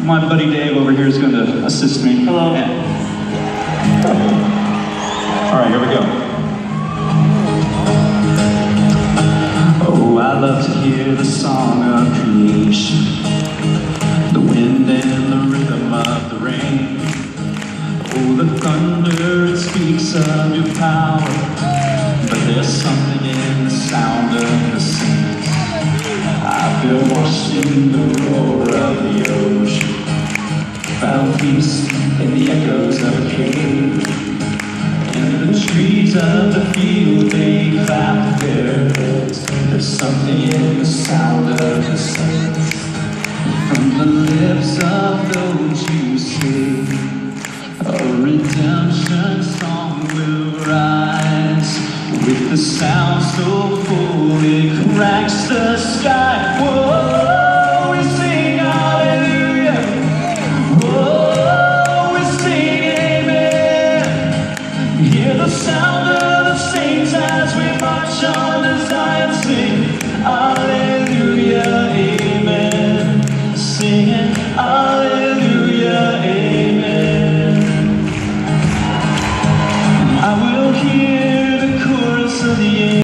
My buddy Dave over here is going to assist me. Hello. Yeah. All right, here we go. Oh, I love to hear the song of creation, the wind and the rhythm of the rain. Oh, the thunder, it speaks of your power, but there's something in the sound of the sea. I've been watching the roar of the ocean, found peace in the echoes of a cave. And the trees of the field, they clap their heads. There's something in the sound of the sun. From the lips of those you sing, a redemption song will rise. With the sound so full, it cracks the sky. Whoa, we sing hallelujah. Whoa, we sing amen. Hear the sound of